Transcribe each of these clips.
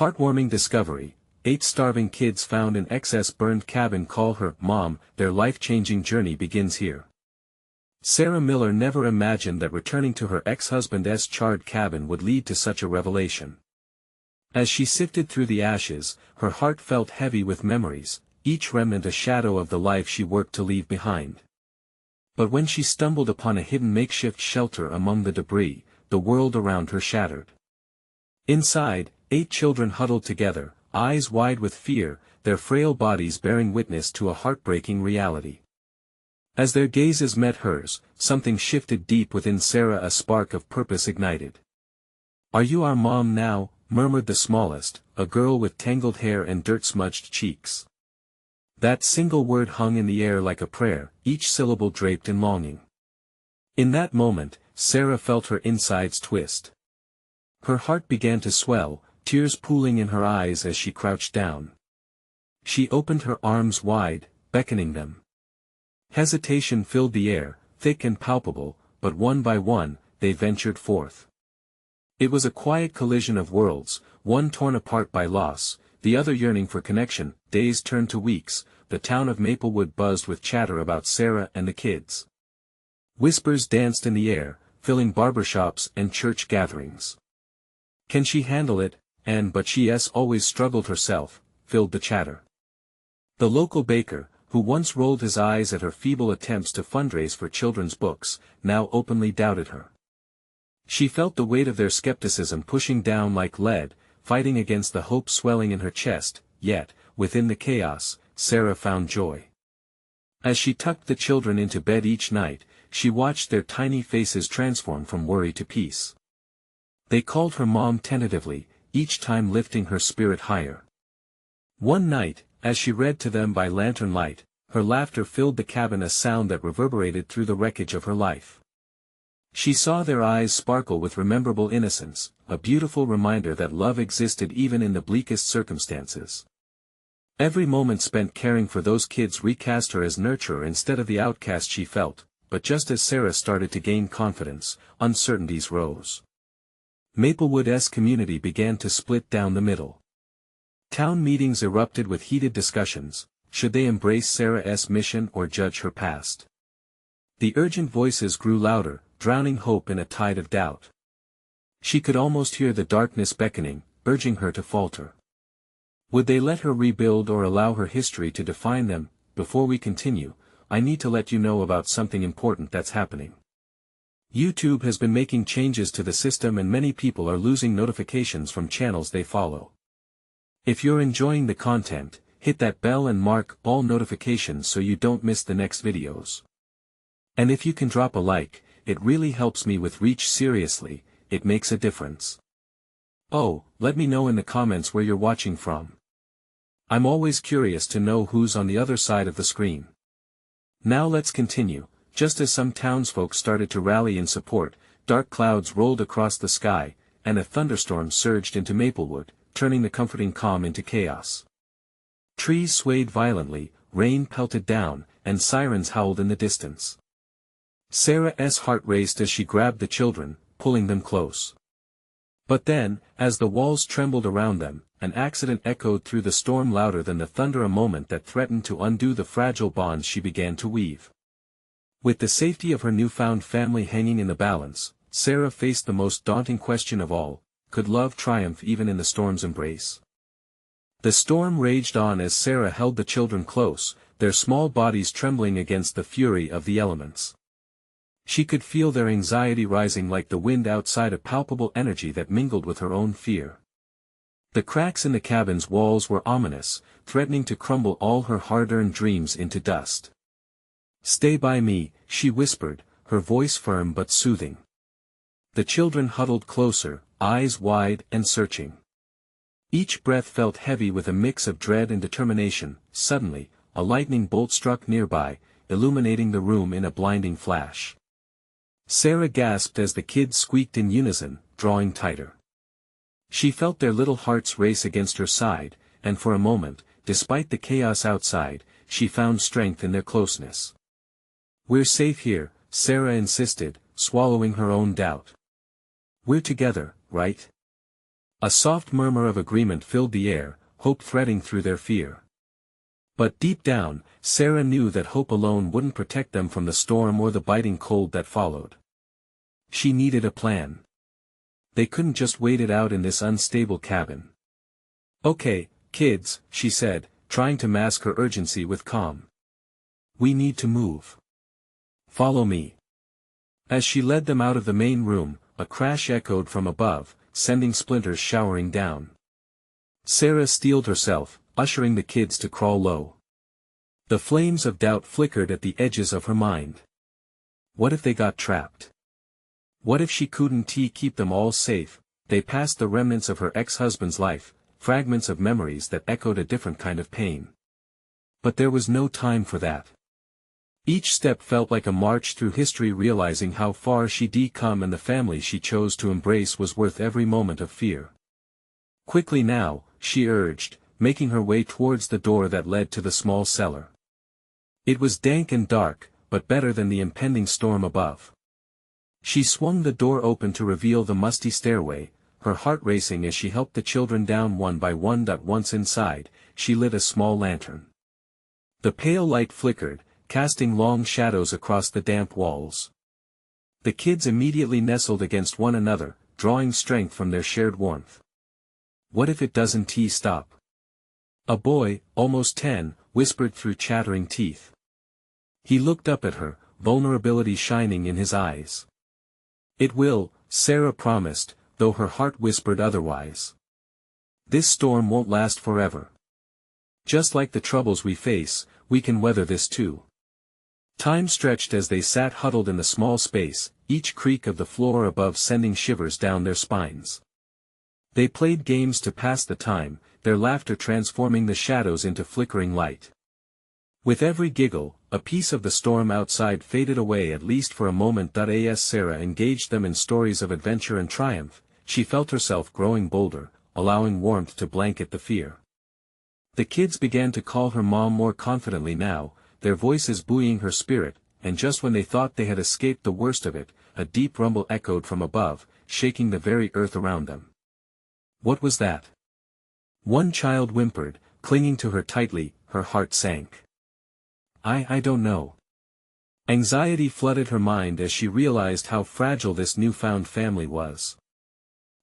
Heartwarming discovery. 8 starving kids found in excess burned cabin call her mom. Their life-changing journey begins here. Sarah Miller never imagined that returning to her ex-husband's charred cabin would lead to such a revelation. As she sifted through the ashes, her heart felt heavy with memories, each remnant a shadow of the life she worked to leave behind. But when she stumbled upon a hidden makeshift shelter among the debris, the world around her shattered. Inside, 8 children huddled together, eyes wide with fear, their frail bodies bearing witness to a heartbreaking reality. As their gazes met hers, something shifted deep within Sarah, a spark of purpose ignited. "Are you our mom now?" murmured the smallest, a girl with tangled hair and dirt-smudged cheeks. That single word hung in the air like a prayer, each syllable draped in longing. In that moment, Sarah felt her insides twist. Her heart began to swell, tears pooling in her eyes as she crouched down. She opened her arms wide, beckoning them. Hesitation filled the air, thick and palpable, but one by one, they ventured forth. It was a quiet collision of worlds, one torn apart by loss, the other yearning for connection. Days turned to weeks, the town of Maplewood buzzed with chatter about Sarah and the kids. Whispers danced in the air, filling barbershops and church gatherings. "Can she handle it?" But she's always struggled herself, filled the chatter. The local baker, who once rolled his eyes at her feeble attempts to fundraise for children's books, now openly doubted her. She felt the weight of their skepticism pushing down like lead, fighting against the hope swelling in her chest, yet, within the chaos, Sarah found joy. As she tucked the children into bed each night, she watched their tiny faces transform from worry to peace. They called her mom tentatively, each time lifting her spirit higher. One night, as she read to them by lantern light, her laughter filled the cabin, a sound that reverberated through the wreckage of her life. She saw their eyes sparkle with rememberable innocence, a beautiful reminder that love existed even in the bleakest circumstances. Every moment spent caring for those kids recast her as nurturer instead of the outcast she felt, but just as Sarah started to gain confidence, uncertainties rose. Maplewood's community began to split down the middle. Town meetings erupted with heated discussions: should they embrace Sarah's mission or judge her past? The urgent voices grew louder, drowning hope in a tide of doubt. She could almost hear the darkness beckoning, urging her to falter. Would they let her rebuild or allow her history to define them? Before we continue, I need to let you know about something important that's happening. YouTube has been making changes to the system and many people are losing notifications from channels they follow. If you're enjoying the content, hit that bell and mark all notifications so you don't miss the next videos. And if you can drop a like, it really helps me with reach. Seriously, it makes a difference. Oh, let me know in the comments where you're watching from. I'm always curious to know who's on the other side of the screen. Now let's continue. Just as some townsfolk started to rally in support, dark clouds rolled across the sky, and a thunderstorm surged into Maplewood, turning the comforting calm into chaos. Trees swayed violently, rain pelted down, and sirens howled in the distance. Sarah's heart raced as she grabbed the children, pulling them close. But then, as the walls trembled around them, an accident echoed through the storm louder than the thunder, a moment that threatened to undo the fragile bonds she began to weave. With the safety of her newfound family hanging in the balance, Sarah faced the most daunting question of all: could love triumph even in the storm's embrace? The storm raged on as Sarah held the children close, their small bodies trembling against the fury of the elements. She could feel their anxiety rising like the wind outside, a palpable energy that mingled with her own fear. The cracks in the cabin's walls were ominous, threatening to crumble all her hard-earned dreams into dust. "Stay by me," she whispered, her voice firm but soothing. The children huddled closer, eyes wide and searching. Each breath felt heavy with a mix of dread and determination. Suddenly, a lightning bolt struck nearby, illuminating the room in a blinding flash. Sarah gasped as the kids squeaked in unison, drawing tighter. She felt their little hearts race against her side, and for a moment, despite the chaos outside, she found strength in their closeness. "We're safe here," Sarah insisted, swallowing her own doubt. "We're together, right?" A soft murmur of agreement filled the air, hope threading through their fear. But deep down, Sarah knew that hope alone wouldn't protect them from the storm or the biting cold that followed. She needed a plan. They couldn't just wait it out in this unstable cabin. "Okay, kids," she said, trying to mask her urgency with calm. "We need to move. Follow me." As she led them out of the main room, a crash echoed from above, sending splinters showering down. Sarah steeled herself, ushering the kids to crawl low. The flames of doubt flickered at the edges of her mind. What if they got trapped? What if she couldn't keep them all safe? They passed the remnants of her ex-husband's life, fragments of memories that echoed a different kind of pain. But there was no time for that. Each step felt like a march through history, realizing how far she'd come and the family she chose to embrace was worth every moment of fear. "Quickly now," she urged, making her way towards the door that led to the small cellar. It was dank and dark, but better than the impending storm above. She swung the door open to reveal the musty stairway, her heart racing as she helped the children down one by one. Once inside, she lit a small lantern. The pale light flickered, casting long shadows across the damp walls. The kids immediately nestled against one another, drawing strength from their shared warmth. "What if it doesn't stop?" A boy, almost 10, whispered through chattering teeth. He looked up at her, vulnerability shining in his eyes. "It will," Sarah promised, though her heart whispered otherwise. "This storm won't last forever. Just like the troubles we face, we can weather this too." Time stretched as they sat huddled in the small space, each creak of the floor above sending shivers down their spines. They played games to pass the time, their laughter transforming the shadows into flickering light. With every giggle, a piece of the storm outside faded away, at least for a moment. As Sarah engaged them in stories of adventure and triumph, she felt herself growing bolder, allowing warmth to blanket the fear. The kids began to call her mom more confidently now, their voices buoying her spirit, and just when they thought they had escaped the worst of it, a deep rumble echoed from above, shaking the very earth around them. What was that? One child whimpered, clinging to her tightly, her heart sank. I don't know." Anxiety flooded her mind as she realized how fragile this newfound family was.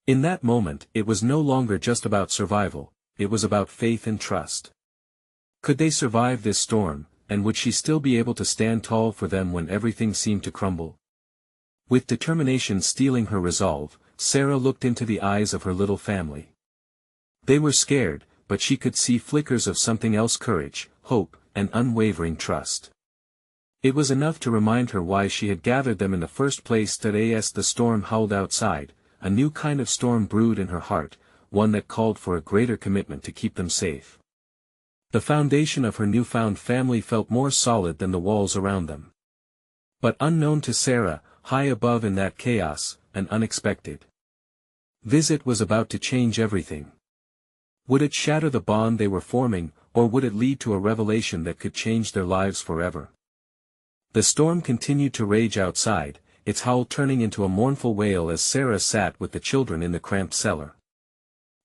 In that moment, it was no longer just about survival, it was about faith and trust. Could they survive this storm, and would she still be able to stand tall for them when everything seemed to crumble? With determination stealing her resolve, Sarah looked into the eyes of her little family. They were scared, but she could see flickers of something else: courage, hope, and unwavering trust. It was enough to remind her why she had gathered them in the first place. As the storm howled outside, a new kind of storm brewed in her heart, one that called for a greater commitment to keep them safe. The foundation of her newfound family felt more solid than the walls around them. But unknown to Sarah, high above in that chaos, an unexpected visit was about to change everything. Would it shatter the bond they were forming, or would it lead to a revelation that could change their lives forever? The storm continued to rage outside, its howl turning into a mournful wail as Sarah sat with the children in the cramped cellar.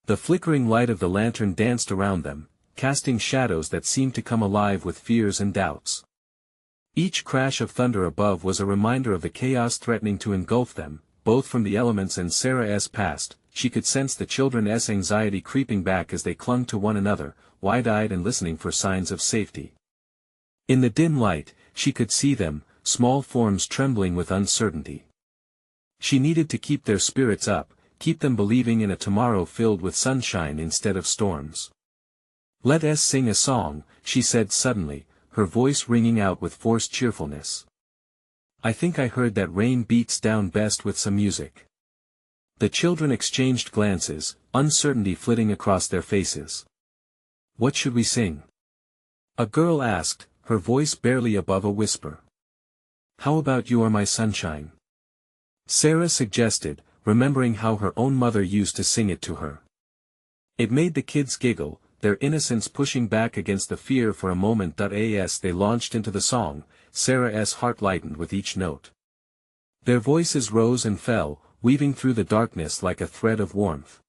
The flickering light of the lantern danced around them, casting shadows that seemed to come alive with fears and doubts. Each crash of thunder above was a reminder of the chaos threatening to engulf them, both from the elements and Sarah's past. She could sense the children's anxiety creeping back as they clung to one another, wide-eyed and listening for signs of safety. In the dim light, she could see them, small forms trembling with uncertainty. She needed to keep their spirits up, keep them believing in a tomorrow filled with sunshine instead of storms. "Let us sing a song," she said suddenly, her voice ringing out with forced cheerfulness. "I think I heard that rain beats down best with some music." The children exchanged glances, uncertainty flitting across their faces. "What should we sing?" a girl asked, her voice barely above a whisper. "How about You Are My Sunshine?" Sarah suggested, remembering how her own mother used to sing it to her. It made the kids giggle, their innocence pushing back against the fear for a moment. As they launched into the song, Sarah's heart lightened with each note. Their voices rose and fell, weaving through the darkness like a thread of warmth.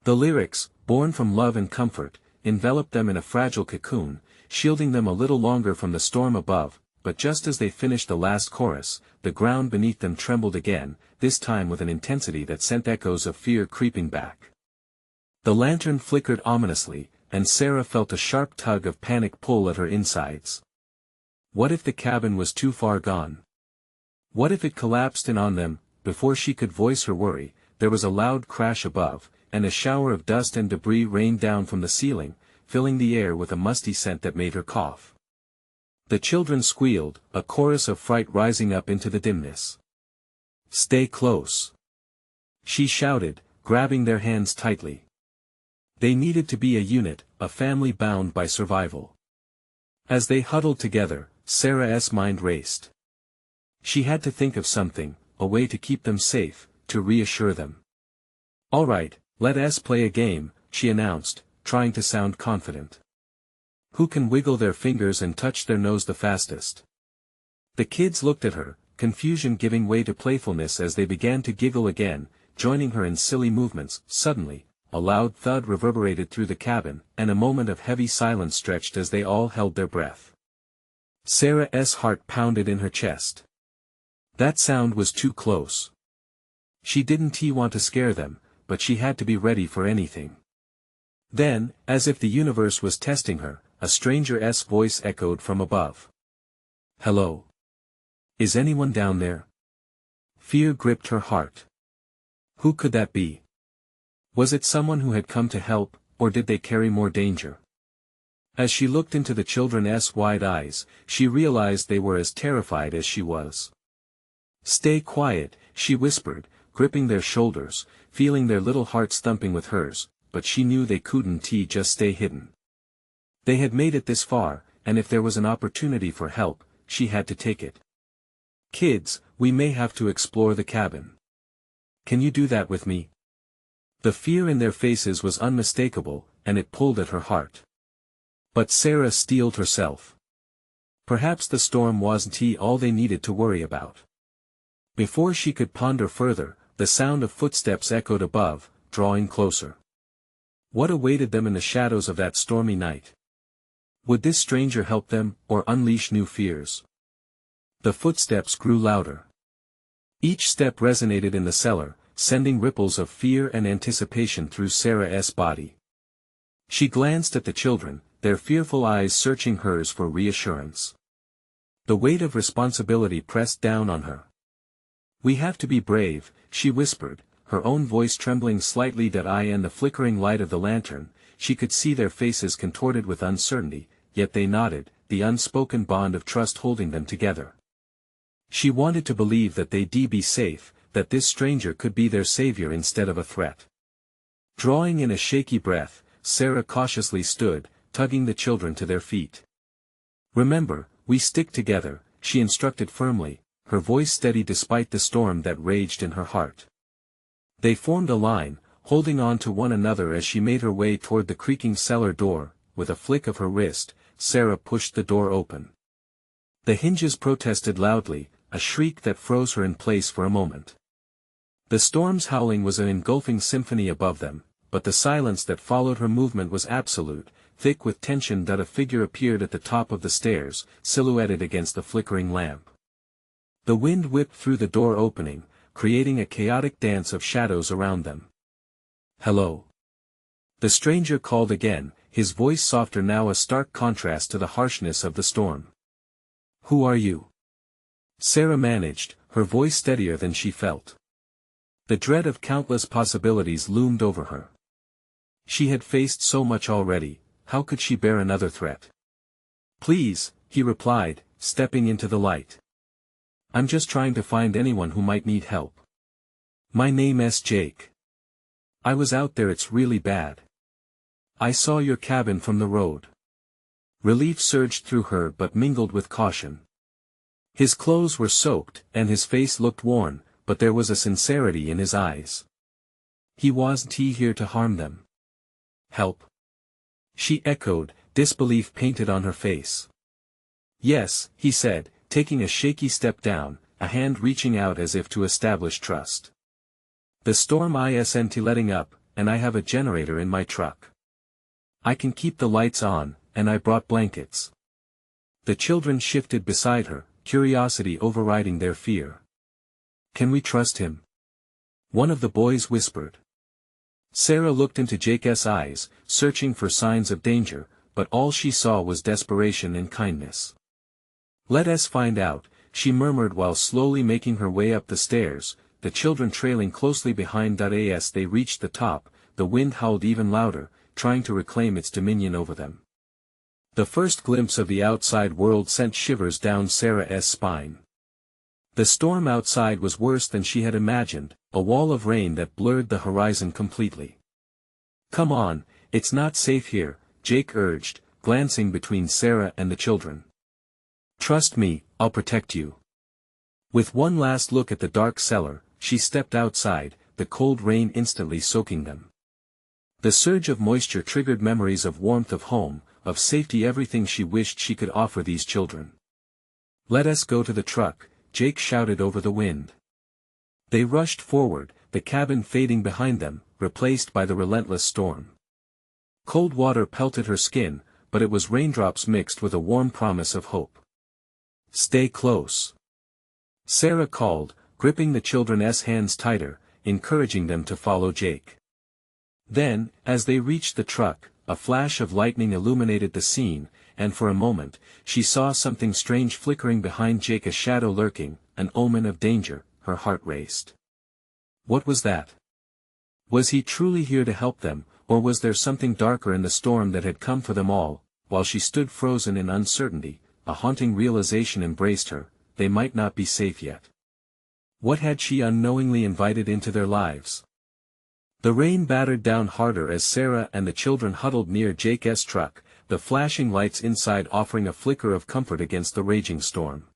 The lyrics, born from love and comfort, enveloped them in a fragile cocoon, shielding them a little longer from the storm above, but just as they finished the last chorus, the ground beneath them trembled again, this time with an intensity that sent echoes of fear creeping back. The lantern flickered ominously, and Sarah felt a sharp tug of panic pull at her insides. What if the cabin was too far gone? What if it collapsed in on them? Before she could voice her worry, there was a loud crash above, and a shower of dust and debris rained down from the ceiling, filling the air with a musty scent that made her cough. The children squealed, a chorus of fright rising up into the dimness. "Stay close!" she shouted, grabbing their hands tightly. They needed to be a unit, a family bound by survival. As they huddled together, Sarah's mind raced. She had to think of something, a way to keep them safe, to reassure them. "All right, let us play a game," she announced, trying to sound confident. "Who can wiggle their fingers and touch their nose the fastest?" The kids looked at her, confusion giving way to playfulness as they began to giggle again, joining her in silly movements. Suddenly, a loud thud reverberated through the cabin, and a moment of heavy silence stretched as they all held their breath. Sarah's heart pounded in her chest. That sound was too close. She didn't want to scare them, but she had to be ready for anything. Then, as if the universe was testing her, a stranger's voice echoed from above. "Hello? Is anyone down there?" Fear gripped her heart. Who could that be? Was it someone who had come to help, or did they carry more danger? As she looked into the children's wide eyes, she realized they were as terrified as she was. "Stay quiet," she whispered, gripping their shoulders, feeling their little hearts thumping with hers, but she knew they couldn't just stay hidden. They had made it this far, and if there was an opportunity for help, she had to take it. "Kids, we may have to explore the cabin. Can you do that with me?" The fear in their faces was unmistakable, and it pulled at her heart. But Sarah steeled herself. Perhaps the storm wasn't all they needed to worry about. Before she could ponder further, the sound of footsteps echoed above, drawing closer. What awaited them in the shadows of that stormy night? Would this stranger help them, or unleash new fears? The footsteps grew louder. Each step resonated in the cellar, sending ripples of fear and anticipation through Sarah's body. She glanced at the children, their fearful eyes searching hers for reassurance. The weight of responsibility pressed down on her. "We have to be brave," she whispered, her own voice trembling slightly. In the flickering light of the lantern, she could see their faces contorted with uncertainty, yet they nodded, the unspoken bond of trust holding them together. She wanted to believe that they'd be safe, that this stranger could be their savior instead of a threat. Drawing in a shaky breath, Sarah cautiously stood, tugging the children to their feet. "Remember, we stick together," she instructed firmly, her voice steady despite the storm that raged in her heart. They formed a line, holding on to one another as she made her way toward the creaking cellar door. With a flick of her wrist, Sarah pushed the door open. The hinges protested loudly, a shriek that froze her in place for a moment. The storm's howling was an engulfing symphony above them, but the silence that followed her movement was absolute, thick with tension. A figure appeared at the top of the stairs, silhouetted against the flickering lamp. The wind whipped through the door opening, creating a chaotic dance of shadows around them. "Hello." The stranger called again, his voice softer now, a stark contrast to the harshness of the storm. "Who are you?" Sarah managed, her voice steadier than she felt. The dread of countless possibilities loomed over her. She had faced so much already, how could she bear another threat? "Please," he replied, stepping into the light. "I'm just trying to find anyone who might need help. My name's Jake. I was out there. It's really bad. I saw your cabin from the road." Relief surged through her but mingled with caution. His clothes were soaked, and his face looked worn, but there was a sincerity in his eyes. He wasn't here to harm them. "Help?" she echoed, disbelief painted on her face. "Yes," he said, taking a shaky step down, a hand reaching out as if to establish trust. "The storm isn't letting up, and I have a generator in my truck. I can keep the lights on, and I brought blankets. The children shifted beside her, curiosity overriding their fear. Can we trust him? One of the boys whispered. Sarah looked into Jake's eyes, searching for signs of danger, but all she saw was desperation and kindness. Let us find out, she murmured while slowly making her way up the stairs, the children trailing closely behind. As they reached the top, the wind howled even louder, trying to reclaim its dominion over them. The first glimpse of the outside world sent shivers down Sarah's spine. The storm outside was worse than she had imagined, a wall of rain that blurred the horizon completely. Come on, it's not safe here, Jake urged, glancing between Sarah and the children. Trust me, I'll protect you. With one last look at the dark cellar, she stepped outside, the cold rain instantly soaking them. The surge of moisture triggered memories of warmth of home, of safety, everything she wished she could offer these children. Let us go to the truck, Jake shouted over the wind. They rushed forward, the cabin fading behind them, replaced by the relentless storm. Cold water pelted her skin, but it was raindrops mixed with a warm promise of hope. Stay close. Sarah called, gripping the children's hands tighter, encouraging them to follow Jake. Then, as they reached the truck, a flash of lightning illuminated the scene, and for a moment, she saw something strange flickering behind Jake, a shadow lurking, an omen of danger. Her heart raced. What was that? Was he truly here to help them, or was there something darker in the storm that had come for them all? While she stood frozen in uncertainty, a haunting realization embraced her: they might not be safe yet. What had she unknowingly invited into their lives? The rain battered down harder as Sarah and the children huddled near Jake's truck, the flashing lights inside offering a flicker of comfort against the raging storm.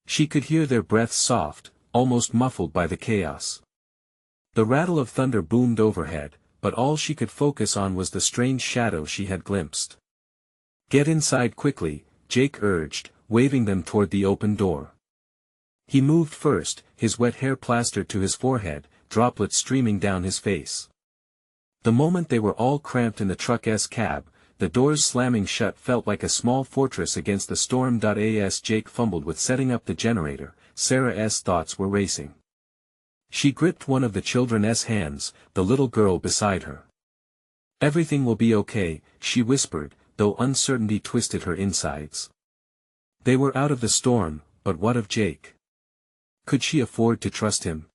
She could hear their breaths soft, almost muffled by the chaos. The rattle of thunder boomed overhead, but all she could focus on was the strange shadow she had glimpsed. Get inside quickly, Jake urged, waving them toward the open door. He moved first, his wet hair plastered to his forehead, droplets streaming down his face. The moment they were all cramped in the truck's cab, the doors slamming shut felt like a small fortress against the storm. As Jake fumbled with setting up the generator, Sarah's thoughts were racing. She gripped one of the children's hands, the little girl beside her. Everything will be okay, she whispered, though uncertainty twisted her insides. They were out of the storm, but what of Jake? Could she afford to trust him?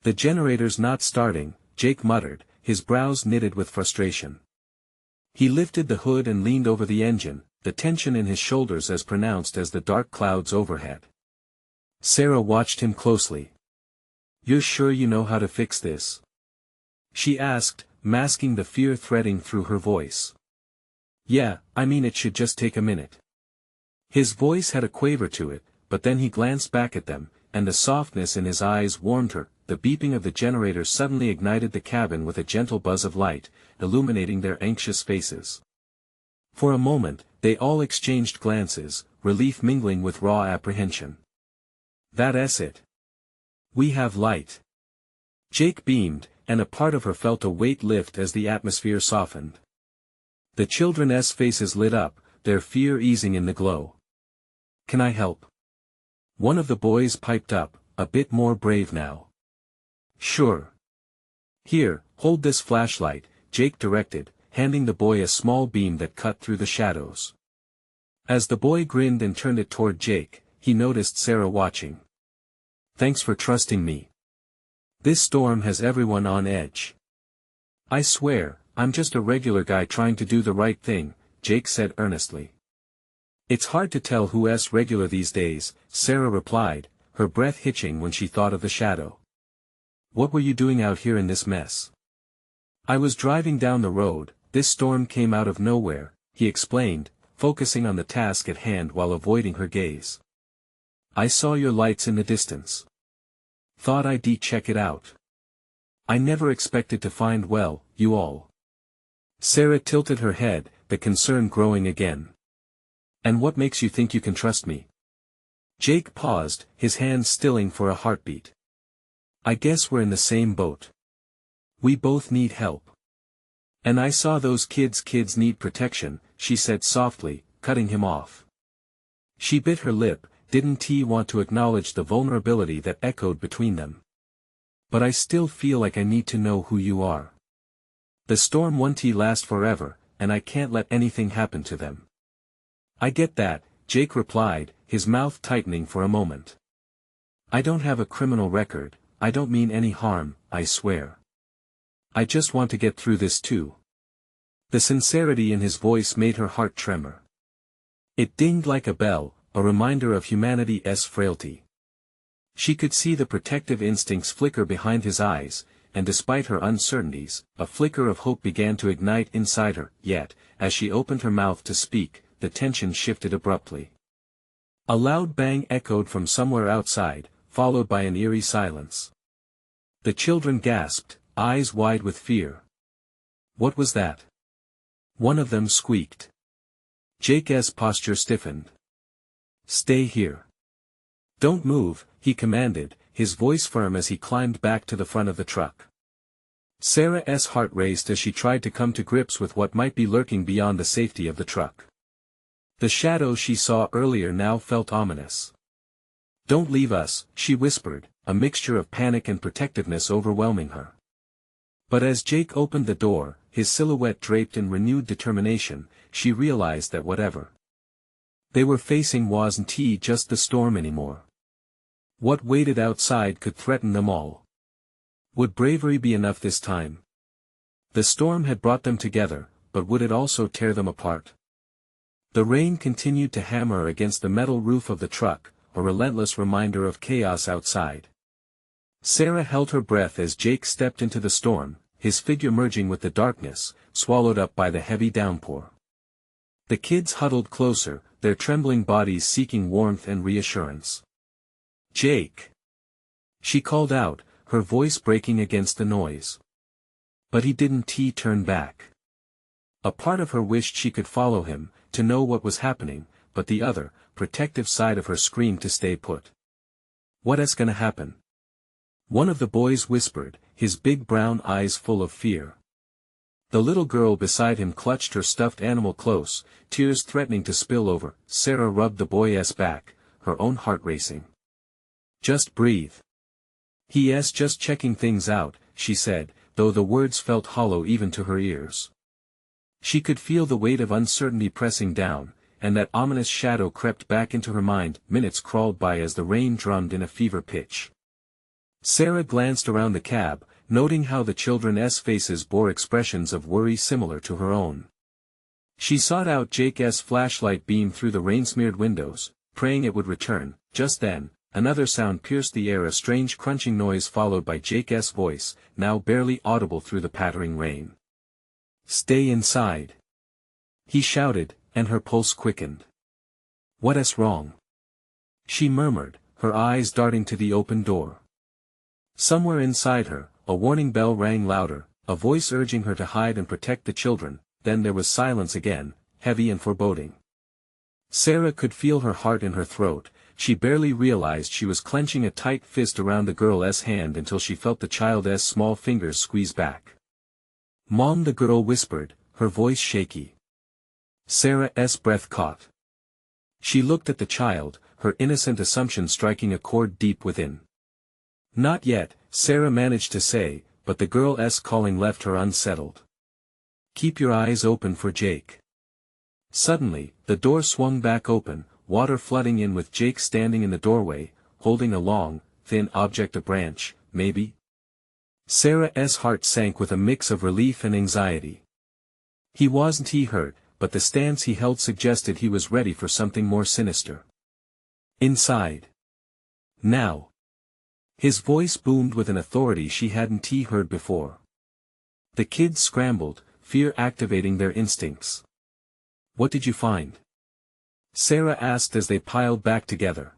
The generator's not starting, Jake muttered, his brows knitted with frustration. He lifted the hood and leaned over the engine, the tension in his shoulders as pronounced as the dark clouds overhead. Sarah watched him closely. You're sure you know how to fix this? She asked, masking the fear threading through her voice. Yeah, I mean it should just take a minute. His voice had a quaver to it, but then he glanced back at them, and the softness in his eyes warmed her. The beeping of the generator suddenly ignited the cabin with a gentle buzz of light, illuminating their anxious faces. For a moment, they all exchanged glances, relief mingling with raw apprehension. That's it. We have light. Jake beamed, and a part of her felt a weight lift as the atmosphere softened. The children's faces lit up, their fear easing in the glow. Can I help? One of the boys piped up, a bit more brave now. Sure. Here, hold this flashlight, Jake directed, handing the boy a small beam that cut through the shadows. As the boy grinned and turned it toward Jake, he noticed Sarah watching. Thanks for trusting me. This storm has everyone on edge. I swear, I'm just a regular guy trying to do the right thing, Jake said earnestly. It's hard to tell who's regular these days, Sarah replied, her breath hitching when she thought of the shadow. What were you doing out here in this mess? I was driving down the road, this storm came out of nowhere, he explained, focusing on the task at hand while avoiding her gaze. I saw your lights in the distance. Thought I'd check it out. I never expected to find, well, you all. Sarah tilted her head, the concern growing again. And what makes you think you can trust me? Jake paused, his hands stilling for a heartbeat. I guess we're in the same boat. We both need help. And I saw those kids need protection, she said softly, cutting him off. She bit her lip, didn't he want to acknowledge the vulnerability that echoed between them. But I still feel like I need to know who you are. The storm won't last forever, and I can't let anything happen to them. I get that, Jake replied, his mouth tightening for a moment. I don't have a criminal record, I don't mean any harm, I swear. I just want to get through this too. The sincerity in his voice made her heart tremor. It dinged like a bell, a reminder of humanity's frailty. She could see the protective instincts flicker behind his eyes, and despite her uncertainties, a flicker of hope began to ignite inside her, yet, as she opened her mouth to speak, the tension shifted abruptly. A loud bang echoed from somewhere outside, followed by an eerie silence. The children gasped, eyes wide with fear. What was that? One of them squeaked. Jake's posture stiffened. Stay here. Don't move, he commanded, his voice firm as he climbed back to the front of the truck. Sarah's heart raced as she tried to come to grips with what might be lurking beyond the safety of the truck. The shadow she saw earlier now felt ominous. Don't leave us, she whispered, a mixture of panic and protectiveness overwhelming her. But as Jake opened the door, his silhouette draped in renewed determination, she realized that whatever they were facing wasn't just the storm anymore. What waited outside could threaten them all. Would bravery be enough this time? The storm had brought them together, but would it also tear them apart? The rain continued to hammer against the metal roof of the truck, a relentless reminder of chaos outside. Sarah held her breath as Jake stepped into the storm, his figure merging with the darkness, swallowed up by the heavy downpour. The kids huddled closer, their trembling bodies seeking warmth and reassurance. Jake! She called out, her voice breaking against the noise. But he didn't turn back. A part of her wished she could follow him, to know what was happening, but the other, protective side of her screamed to stay put. What's gonna happen? One of the boys whispered, his big brown eyes full of fear. The little girl beside him clutched her stuffed animal close, tears threatening to spill over. Sarah rubbed the boy's back, her own heart racing. Just breathe. He's just checking things out, she said, though the words felt hollow even to her ears. She could feel the weight of uncertainty pressing down, and that ominous shadow crept back into her mind. Minutes crawled by as the rain drummed in a fever pitch. Sarah glanced around the cab, noting how the children's faces bore expressions of worry similar to her own. She sought out Jake's flashlight beam through the rain-smeared windows, praying it would return. Just then, another sound pierced the air, a strange crunching noise followed by Jake's voice, now barely audible through the pattering rain. Stay inside. He shouted, and her pulse quickened. What's wrong? She murmured, her eyes darting to the open door. Somewhere inside her, a warning bell rang louder, a voice urging her to hide and protect the children. Then there was silence again, heavy and foreboding. Sarah could feel her heart in her throat. She barely realized she was clenching a tight fist around the girl's hand until she felt the child's small fingers squeeze back. Mom, the girl whispered, her voice shaky. Sarah's breath caught. She looked at the child, her innocent assumption striking a chord deep within. Not yet, Sarah managed to say, but the girl's calling left her unsettled. Keep your eyes open for Jake. Suddenly, the door swung back open, water flooding in with Jake standing in the doorway, holding a long, thin object, a branch, maybe? Sarah's heart sank with a mix of relief and anxiety. He wasn't hurt, but the stance he held suggested he was ready for something more sinister. Inside. Now. His voice boomed with an authority she hadn't heard before. The kids scrambled, fear activating their instincts. What did you find? Sarah asked as they piled back together.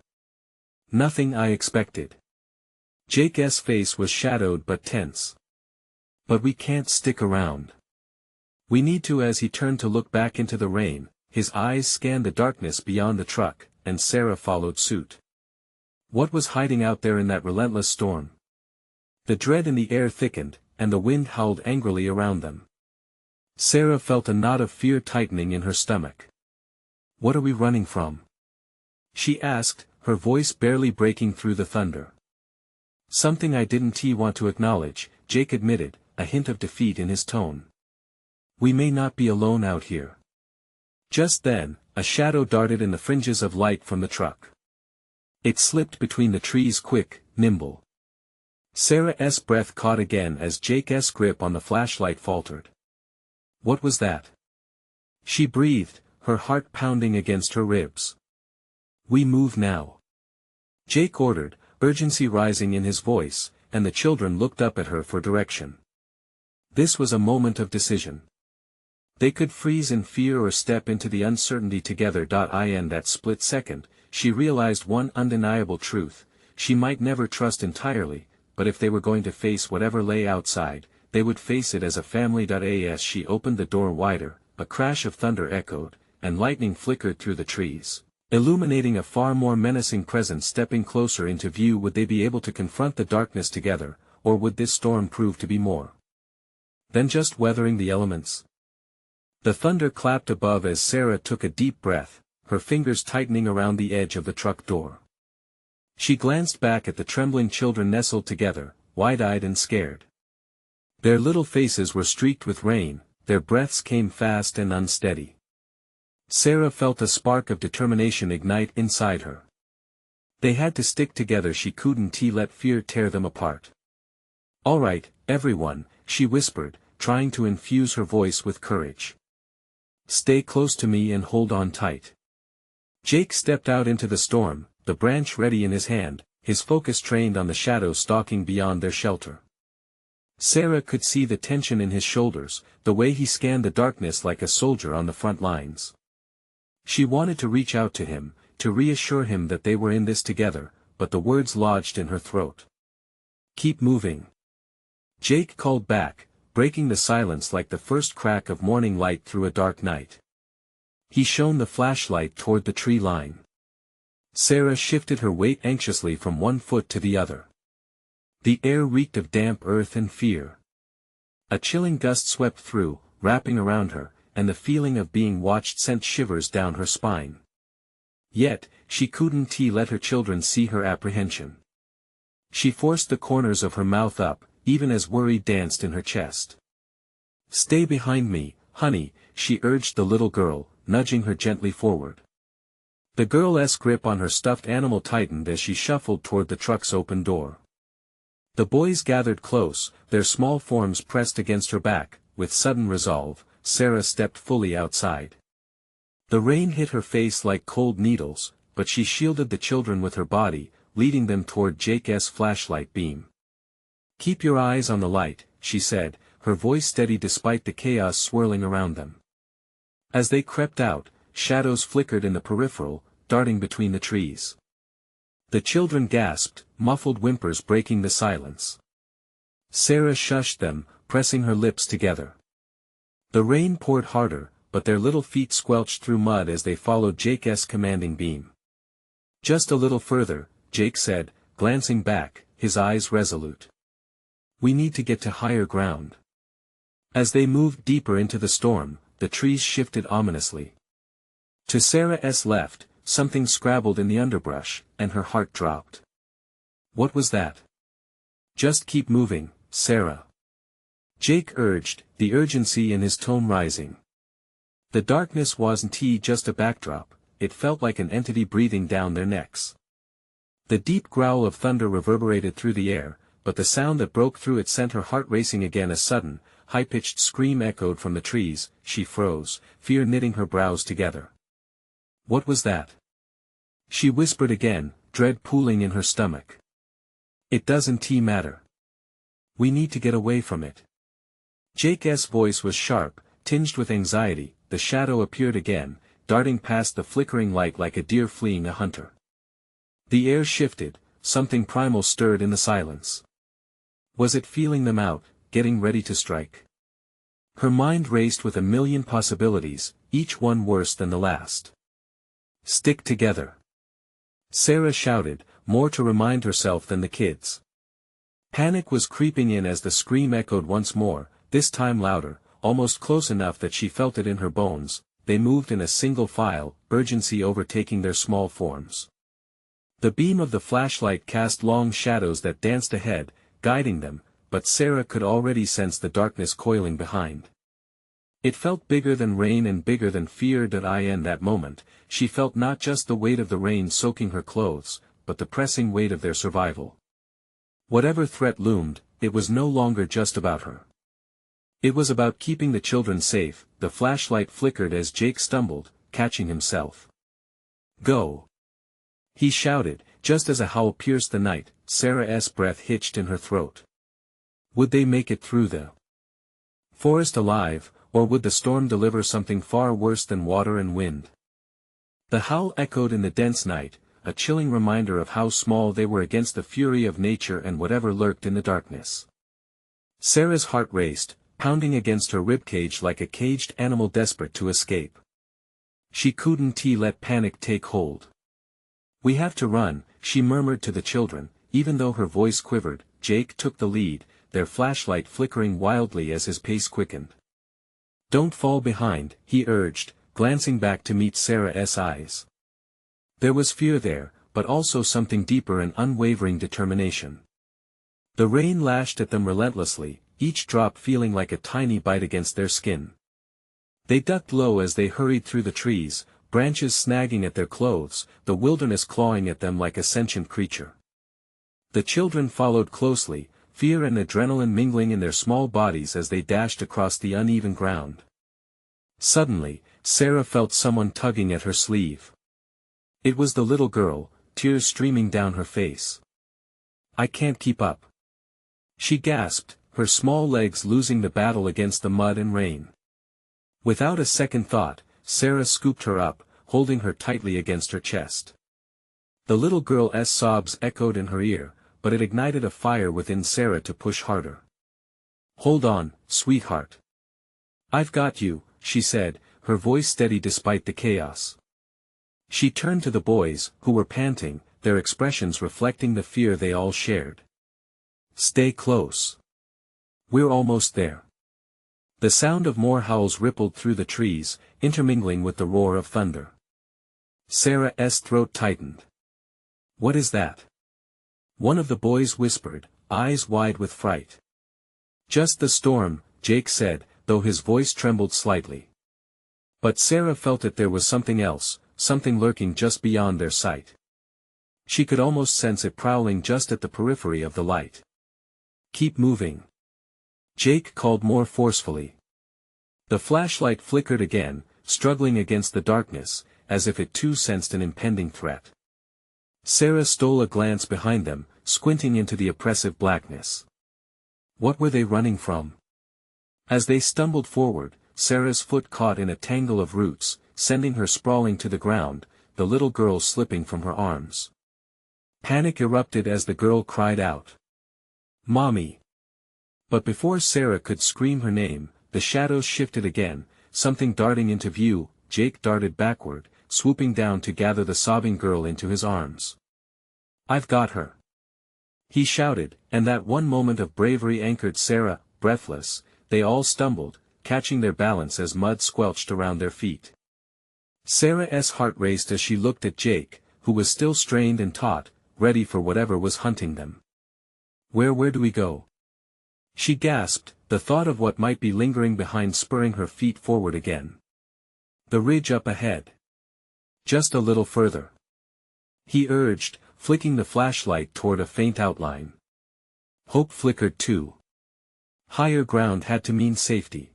Nothing I expected. Jake's face was shadowed but tense. But we can't stick around. We need to. As he turned to look back into the rain, his eyes scanned the darkness beyond the truck, and Sarah followed suit. What was hiding out there in that relentless storm? The dread in the air thickened, and the wind howled angrily around them. Sarah felt a knot of fear tightening in her stomach. "What are we running from?" she asked, her voice barely breaking through the thunder. "Something I didn't want to acknowledge," Jake admitted, a hint of defeat in his tone. "We may not be alone out here." Just then, a shadow darted in the fringes of light from the truck. It slipped between the trees quick, nimble. Sarah's breath caught again as Jake's grip on the flashlight faltered. "What was that?" she breathed, her heart pounding against her ribs. "We move now," Jake ordered, urgency rising in his voice, and the children looked up at her for direction. This was a moment of decision. They could freeze in fear or step into the uncertainty together. In that split second, she realized one undeniable truth: she might never trust entirely, but if they were going to face whatever lay outside, they would face it as a family. As she opened the door wider, a crash of thunder echoed, and lightning flickered through the trees, illuminating a far more menacing presence stepping closer into view. Would they be able to confront the darkness together, or would this storm prove to be more than just weathering the elements? The thunder clapped above as Sarah took a deep breath, her fingers tightening around the edge of the truck door. She glanced back at the trembling children nestled together, wide-eyed and scared. Their little faces were streaked with rain, their breaths came fast and unsteady. Sarah felt a spark of determination ignite inside her. They had to stick together. She couldn't let fear tear them apart. "All right, everyone," she whispered, trying to infuse her voice with courage. "Stay close to me and hold on tight." Jake stepped out into the storm, the branch ready in his hand, his focus trained on the shadow stalking beyond their shelter. Sarah could see the tension in his shoulders, the way he scanned the darkness like a soldier on the front lines. She wanted to reach out to him, to reassure him that they were in this together, but the words lodged in her throat. "Keep moving," Jake called back, breaking the silence like the first crack of morning light through a dark night. He shone the flashlight toward the tree line. Sarah shifted her weight anxiously from one foot to the other. The air reeked of damp earth and fear. A chilling gust swept through, wrapping around her, and the feeling of being watched sent shivers down her spine. Yet, she couldn't let her children see her apprehension. She forced the corners of her mouth up, even as worry danced in her chest. "Stay behind me, honey," she urged the little girl, nudging her gently forward. The girl's grip on her stuffed animal tightened as she shuffled toward the truck's open door. The boys gathered close, their small forms pressed against her back. With sudden resolve, Sarah stepped fully outside. The rain hit her face like cold needles, but she shielded the children with her body, leading them toward Jake's flashlight beam. "Keep your eyes on the light," she said, her voice steady despite the chaos swirling around them. As they crept out, shadows flickered in the peripheral, darting between the trees. The children gasped, muffled whimpers breaking the silence. Sarah shushed them, pressing her lips together. The rain poured harder, but their little feet squelched through mud as they followed Jake's commanding beam. "Just a little further," Jake said, glancing back, his eyes resolute. "We need to get to higher ground." As they moved deeper into the storm, the trees shifted ominously. To Sarah's left, something scrabbled in the underbrush, and her heart dropped. "What was that?" "Just keep moving, Sarah," Jake urged, the urgency in his tone rising. The darkness wasn't just a backdrop, it felt like an entity breathing down their necks. The deep growl of thunder reverberated through the air, but the sound that broke through it sent her heart racing again. A sudden, high-pitched scream echoed from the trees. She froze, fear knitting her brows together. "What was that?" she whispered again, dread pooling in her stomach. "It doesn't matter. We need to get away from it." Jake's voice was sharp, tinged with anxiety. The shadow appeared again, darting past the flickering light like a deer fleeing a hunter. The air shifted, something primal stirred in the silence. Was it feeling them out, getting ready to strike? Her mind raced with a million possibilities, each one worse than the last. "Stick together," Sarah shouted, more to remind herself than the kids. Panic was creeping in as the scream echoed once more, this time louder, almost close enough that she felt it in her bones. They moved in a single file, urgency overtaking their small forms. The beam of the flashlight cast long shadows that danced ahead, guiding them, but Sarah could already sense the darkness coiling behind. It felt bigger than rain and bigger than fear. In that moment, she felt not just the weight of the rain soaking her clothes, but the pressing weight of their survival. Whatever threat loomed, it was no longer just about her. It was about keeping the children safe. The flashlight flickered as Jake stumbled, catching himself. "Go!" he shouted, just as a howl pierced the night. Sarah's breath hitched in her throat. Would they make it through the forest alive, or would the storm deliver something far worse than water and wind? The howl echoed in the dense night, a chilling reminder of how small they were against the fury of nature and whatever lurked in the darkness. Sarah's heart raced, pounding against her ribcage like a caged animal desperate to escape. She couldn't let panic take hold. "We have to run," she murmured to the children, even though her voice quivered. Jake took the lead, their flashlight flickering wildly as his pace quickened. "Don't fall behind," he urged, glancing back to meet Sarah's eyes. There was fear there, but also something deeper and unwavering determination. The rain lashed at them relentlessly, each drop feeling like a tiny bite against their skin. They ducked low as they hurried through the trees, branches snagging at their clothes, the wilderness clawing at them like a sentient creature. The children followed closely, fear and adrenaline mingling in their small bodies as they dashed across the uneven ground. Suddenly, Sarah felt someone tugging at her sleeve. It was the little girl, tears streaming down her face. "I can't keep up," she gasped, her small legs losing the battle against the mud and rain. Without a second thought, Sarah scooped her up, holding her tightly against her chest. The little girl's sobs echoed in her ear, but it ignited a fire within Sarah to push harder. "Hold on, sweetheart. I've got you," she said, her voice steady despite the chaos. She turned to the boys, who were panting, their expressions reflecting the fear they all shared. "Stay close. We're almost there." The sound of more howls rippled through the trees, intermingling with the roar of thunder. Sarah's throat tightened. "What is that?" one of the boys whispered, eyes wide with fright. "Just the storm," Jake said, though his voice trembled slightly. But Sarah felt that there was something else, something lurking just beyond their sight. She could almost sense it prowling just at the periphery of the light. "Keep moving," Jake called more forcefully. The flashlight flickered again, struggling against the darkness, as if it too sensed an impending threat. Sarah stole a glance behind them, squinting into the oppressive blackness. What were they running from? As they stumbled forward, Sarah's foot caught in a tangle of roots, sending her sprawling to the ground, the little girl slipping from her arms. Panic erupted as the girl cried out, "Mommy!" But before Sarah could scream her name, the shadows shifted again, something darting into view. Jake darted backward, swooping down to gather the sobbing girl into his arms. "I've got her!" he shouted, and that one moment of bravery anchored Sarah, breathless. They all stumbled, catching their balance as mud squelched around their feet. Sarah's heart raced as she looked at Jake, who was still strained and taut, ready for whatever was hunting them. Where do we go?" she gasped, the thought of what might be lingering behind spurring her feet forward again. "The ridge up ahead. Just a little further," he urged, flicking the flashlight toward a faint outline. Hope flickered too. Higher ground had to mean safety.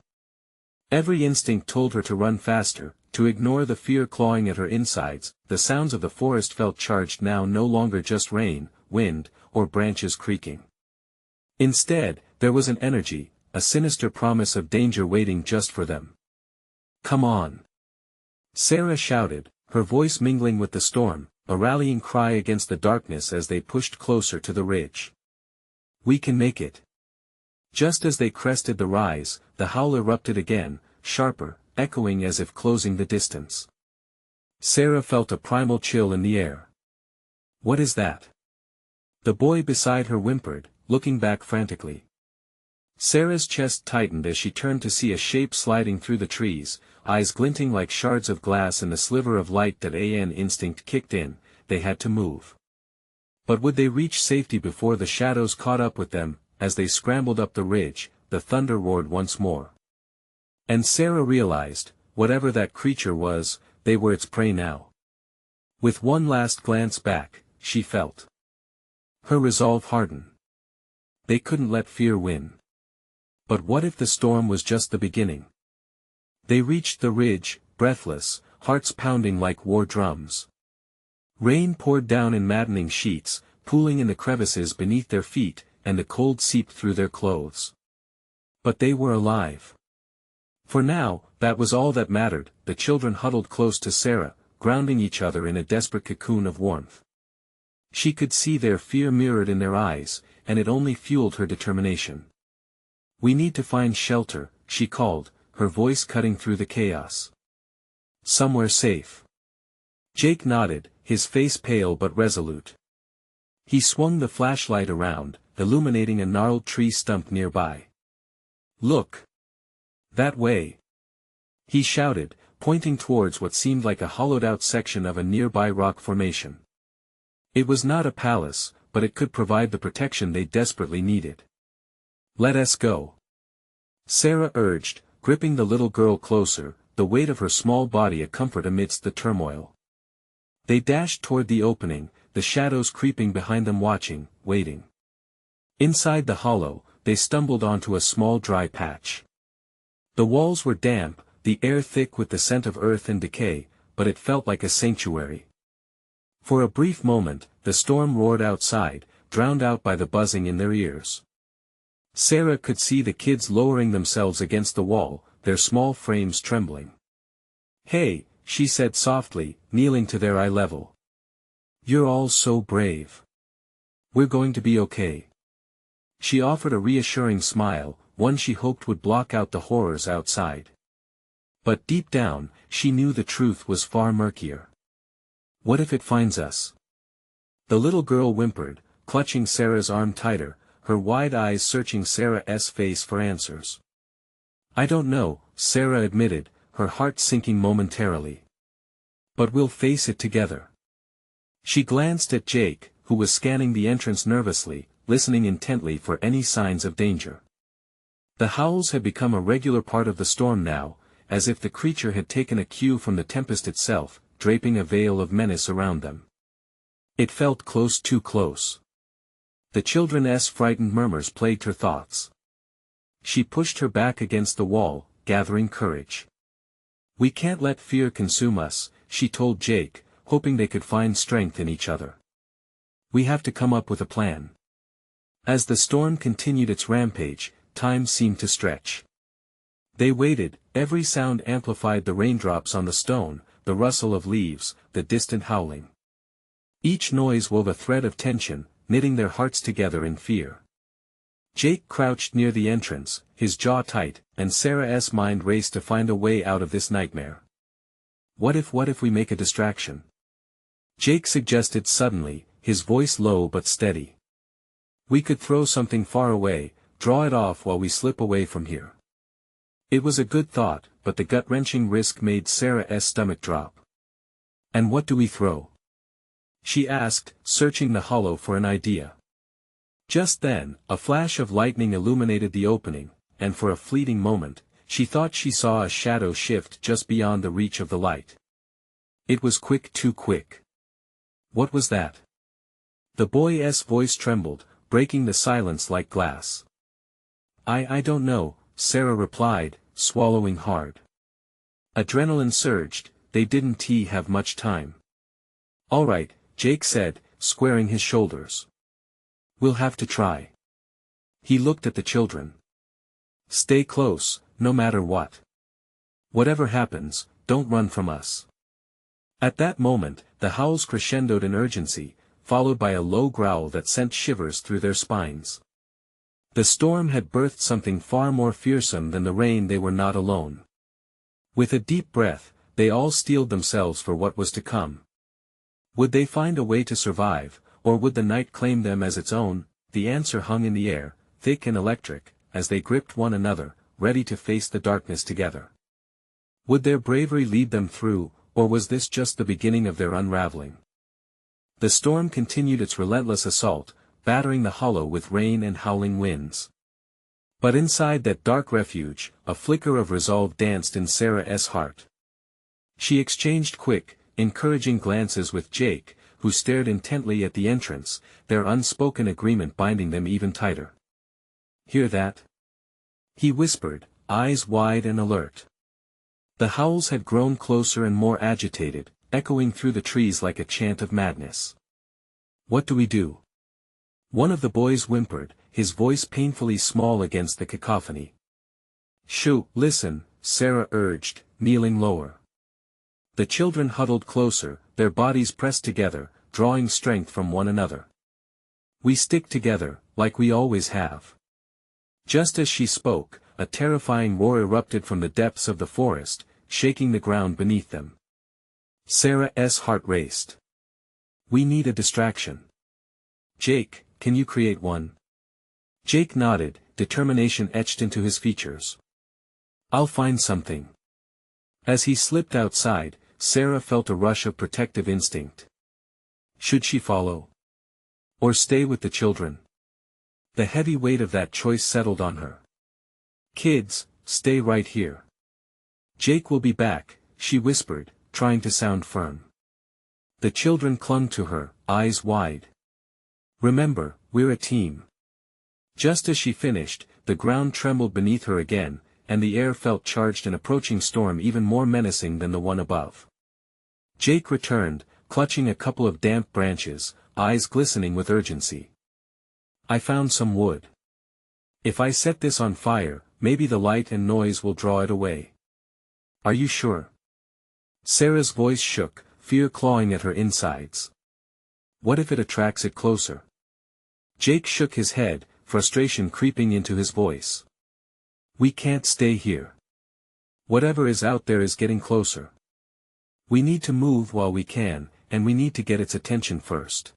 Every instinct told her to run faster, to ignore the fear clawing at her insides. The sounds of the forest felt charged now, no longer just rain, wind, or branches creaking. Instead, there was an energy, a sinister promise of danger waiting just for them. "Come on!" Sarah shouted, her voice mingling with the storm, a rallying cry against the darkness as they pushed closer to the ridge. "We can make it!" Just as they crested the rise, the howl erupted again, sharper, echoing as if closing the distance. Sarah felt a primal chill in the air. "What is that?" the boy beside her whimpered, looking back frantically. Sarah's chest tightened as she turned to see a shape sliding through the trees, eyes glinting like shards of glass in the sliver of light that an instinct kicked in. They had to move. But would they reach safety before the shadows caught up with them? As they scrambled up the ridge, the thunder roared once more. And Sarah realized, whatever that creature was, they were its prey now. With one last glance back, she felt her resolve harden. They couldn't let fear win. But what if the storm was just the beginning? They reached the ridge, breathless, hearts pounding like war drums. Rain poured down in maddening sheets, pooling in the crevices beneath their feet, and the cold seeped through their clothes. But they were alive. For now, that was all that mattered. The children huddled close to Sarah, grounding each other in a desperate cocoon of warmth. She could see their fear mirrored in their eyes, and it only fueled her determination. "We need to find shelter," she called, her voice cutting through the chaos. "Somewhere safe." Jake nodded, his face pale but resolute. He swung the flashlight around, illuminating a gnarled tree stump nearby. "Look! That way!" he shouted, pointing towards what seemed like a hollowed-out section of a nearby rock formation. It was not a palace, but it could provide the protection they desperately needed. "Let us go," Sarah urged, gripping the little girl closer, the weight of her small body a comfort amidst the turmoil. They dashed toward the opening, the shadows creeping behind them watching, waiting. Inside the hollow, they stumbled onto a small dry patch. The walls were damp, the air thick with the scent of earth and decay, but it felt like a sanctuary. For a brief moment, the storm roared outside, drowned out by the buzzing in their ears. Sarah could see the kids lowering themselves against the wall, their small frames trembling. "Hey," she said softly, kneeling to their eye level. "You're all so brave. We're going to be okay." She offered a reassuring smile, one she hoped would block out the horrors outside. But deep down, she knew the truth was far murkier. "What if it finds us?" The little girl whimpered, clutching Sarah's arm tighter, her wide eyes searching Sarah's face for answers. "I don't know," Sarah admitted, her heart sinking momentarily. "But we'll face it together." She glanced at Jake, who was scanning the entrance nervously, listening intently for any signs of danger. The howls had become a regular part of the storm now, as if the creature had taken a cue from the tempest itself, draping a veil of menace around them. It felt close, too close. The children's frightened murmurs plagued her thoughts. She pushed her back against the wall, gathering courage. "We can't let fear consume us," she told Jake, hoping they could find strength in each other. "We have to come up with a plan." As the storm continued its rampage, time seemed to stretch. They waited, every sound amplified: the raindrops on the stone, the rustle of leaves, the distant howling. Each noise wove a thread of tension, knitting their hearts together in fear. Jake crouched near the entrance, his jaw tight, and Sarah's mind raced to find a way out of this nightmare. What if we make a distraction?" Jake suggested suddenly, his voice low but steady. "We could throw something far away, draw it off while we slip away from here." It was a good thought, but the gut-wrenching risk made Sarah's stomach drop. "And what do we throw?" she asked, searching the hollow for an idea. Just then, a flash of lightning illuminated the opening, and for a fleeting moment, she thought she saw a shadow shift just beyond the reach of the light. It was quick, too quick. "What was that?" The boy's voice trembled, breaking the silence like glass. I don't know," Sarah replied, swallowing hard. Adrenaline surged, they didn't have much time. "All right," Jake said, squaring his shoulders. "We'll have to try." He looked at the children. "Stay close, no matter what. Whatever happens, don't run from us." At that moment, the howls crescendoed in urgency, followed by a low growl that sent shivers through their spines. The storm had birthed something far more fearsome than the rain. They were not alone. With a deep breath, they all steeled themselves for what was to come. Would they find a way to survive, or would the night claim them as its own? The answer hung in the air, thick and electric, as they gripped one another, ready to face the darkness together. Would their bravery lead them through, or was this just the beginning of their unraveling? The storm continued its relentless assault, battering the hollow with rain and howling winds. But inside that dark refuge, a flicker of resolve danced in Sarah's heart. She exchanged quick, encouraging glances with Jake, who stared intently at the entrance, their unspoken agreement binding them even tighter. "Hear that?" he whispered, eyes wide and alert. The howls had grown closer and more agitated, echoing through the trees like a chant of madness. "What do we do?" One of the boys whimpered, his voice painfully small against the cacophony. "Shoo, listen," Sarah urged, kneeling lower. The children huddled closer, their bodies pressed together, drawing strength from one another. "We stick together, like we always have." Just as she spoke, a terrifying roar erupted from the depths of the forest, shaking the ground beneath them. Sarah's heart raced. "We need a distraction. Jake, can you create one?" Jake nodded, determination etched into his features. "I'll find something." As he slipped outside, Sarah felt a rush of protective instinct. Should she follow? Or stay with the children? The heavy weight of that choice settled on her. "Kids, stay right here. Jake will be back," she whispered, trying to sound firm. The children clung to her, eyes wide. "Remember, we're a team." Just as she finished, the ground trembled beneath her again, and the air felt charged, an approaching storm even more menacing than the one above. Jake returned, clutching a couple of damp branches, eyes glistening with urgency. "I found some wood. If I set this on fire, maybe the light and noise will draw it away." "Are you sure?" Sarah's voice shook, fear clawing at her insides. "What if it attracts it closer?" Jake shook his head, frustration creeping into his voice. "We can't stay here. Whatever is out there is getting closer. We need to move while we can, and we need to get its attention first."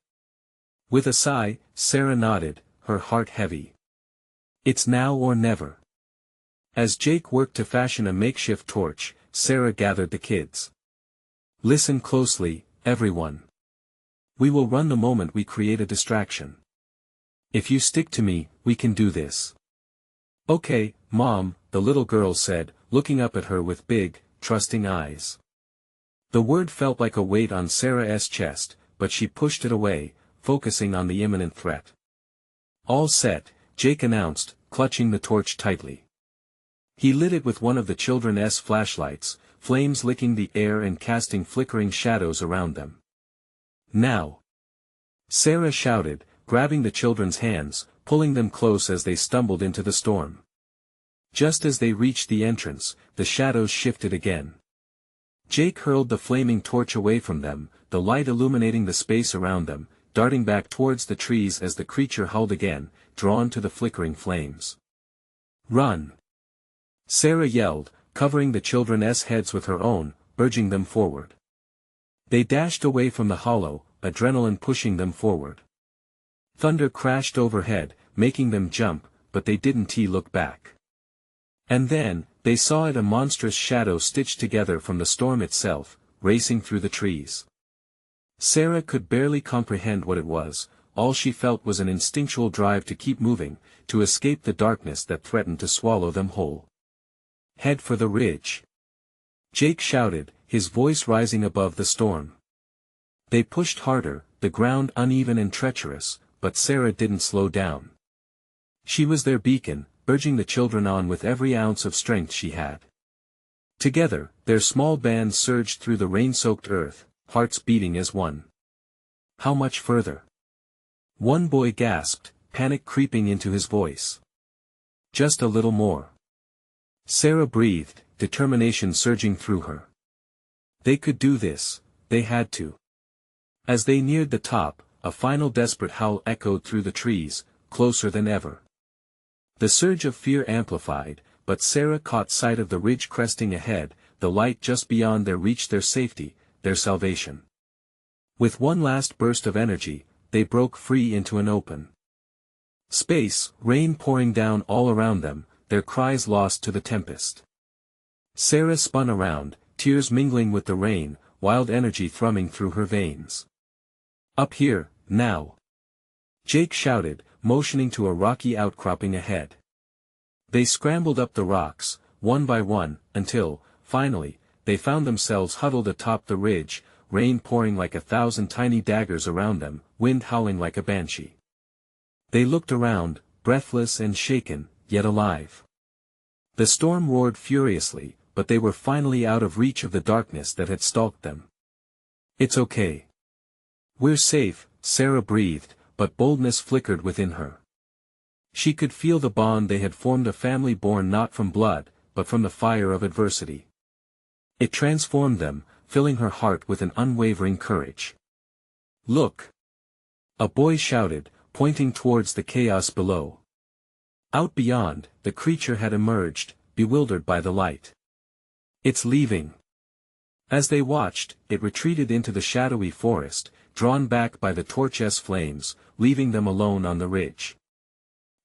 With a sigh, Sarah nodded, her heart heavy. "It's now or never." As Jake worked to fashion a makeshift torch, Sarah gathered the kids. "Listen closely, everyone. We will run the moment we create a distraction. If you stick to me, we can do this." "Okay, Mom," the little girl said, looking up at her with big, trusting eyes. The word felt like a weight on Sarah's chest, but she pushed it away, focusing on the imminent threat. "All set," Jake announced, clutching the torch tightly. He lit it with one of the children's flashlights, flames licking the air and casting flickering shadows around them. "Now!" Sarah shouted, grabbing the children's hands, pulling them close as they stumbled into the storm. Just as they reached the entrance, the shadows shifted again. Jake hurled the flaming torch away from them, the light illuminating the space around them, darting back towards the trees as the creature howled again, drawn to the flickering flames. "Run!" Sarah yelled, covering the children's heads with her own, urging them forward. They dashed away from the hollow, adrenaline pushing them forward. Thunder crashed overhead, making them jump, but they didn't look back. And then, they saw it, a monstrous shadow stitched together from the storm itself, racing through the trees. Sarah could barely comprehend what it was, all she felt was an instinctual drive to keep moving, to escape the darkness that threatened to swallow them whole. "Head for the ridge!" Jake shouted, his voice rising above the storm. They pushed harder, the ground uneven and treacherous, but Sarah didn't slow down. She was their beacon, urging the children on with every ounce of strength she had. Together, their small band surged through the rain-soaked earth, hearts beating as one. "How much further?" One boy gasped, panic creeping into his voice. "Just a little more." Sarah breathed, determination surging through her. They could do this, they had to. As they neared the top, a final desperate howl echoed through the trees, closer than ever. The surge of fear amplified, but Sarah caught sight of the ridge cresting ahead, the light just beyond their reach, their safety, their salvation. With one last burst of energy, they broke free into an open Space, rain pouring down all around them, their cries lost to the tempest. Sarah spun around, tears mingling with the rain, wild energy thrumming through her veins. Up here, now! Jake shouted, motioning to a rocky outcropping ahead. They scrambled up the rocks, one by one, until, finally, they found themselves huddled atop the ridge, rain pouring like 1,000 tiny daggers around them, wind howling like a banshee. They looked around, breathless and shaken, yet alive. The storm roared furiously, but they were finally out of reach of the darkness that had stalked them. "It's okay. We're safe," Sarah breathed, but boldness flickered within her. She could feel the bond they had formed, a family born not from blood, but from the fire of adversity. It transformed them, filling her heart with an unwavering courage. "Look!" a boy shouted, pointing towards the chaos below. Out beyond, the creature had emerged, bewildered by the light. "It's leaving." As they watched, it retreated into the shadowy forest, drawn back by the torch's flames, leaving them alone on the ridge.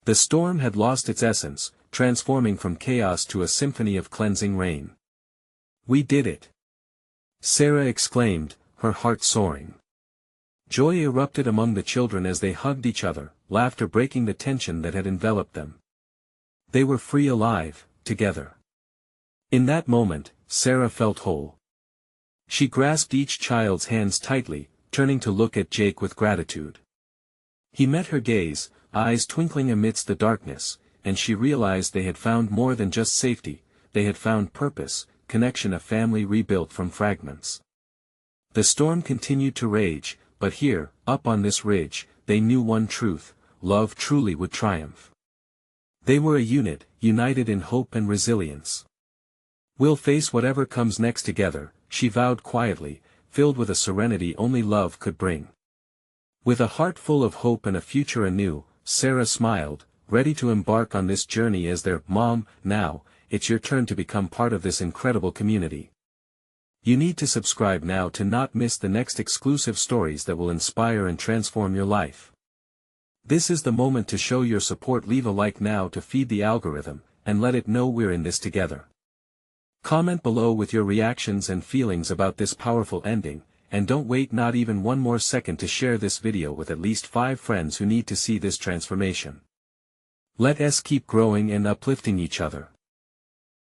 The storm had lost its essence, transforming from chaos to a symphony of cleansing rain. "We did it!" Sarah exclaimed, her heart soaring. Joy erupted among the children as they hugged each other, laughter breaking the tension that had enveloped them. They were free, alive, together. In that moment, Sarah felt whole. She grasped each child's hands tightly, turning to look at Jake with gratitude. He met her gaze, eyes twinkling amidst the darkness, and she realized they had found more than just safety, they had found purpose, connection, a family rebuilt from fragments. The storm continued to rage, but here, up on this ridge, they knew one truth: love truly would triumph. They were a unit, united in hope and resilience. "We'll face whatever comes next together," she vowed quietly, filled with a serenity only love could bring. With a heart full of hope and a future anew, Sarah smiled, ready to embark on this journey as their mom. "Now, it's your turn to become part of this incredible community. You need to subscribe now to not miss the next exclusive stories that will inspire and transform your life. This is the moment to show your support. Leave a like now to feed the algorithm, and let it know we're in this together. Comment below with your reactions and feelings about this powerful ending, and don't wait not even one more second to share this video with at least 5 friends who need to see this transformation. Let us keep growing and uplifting each other.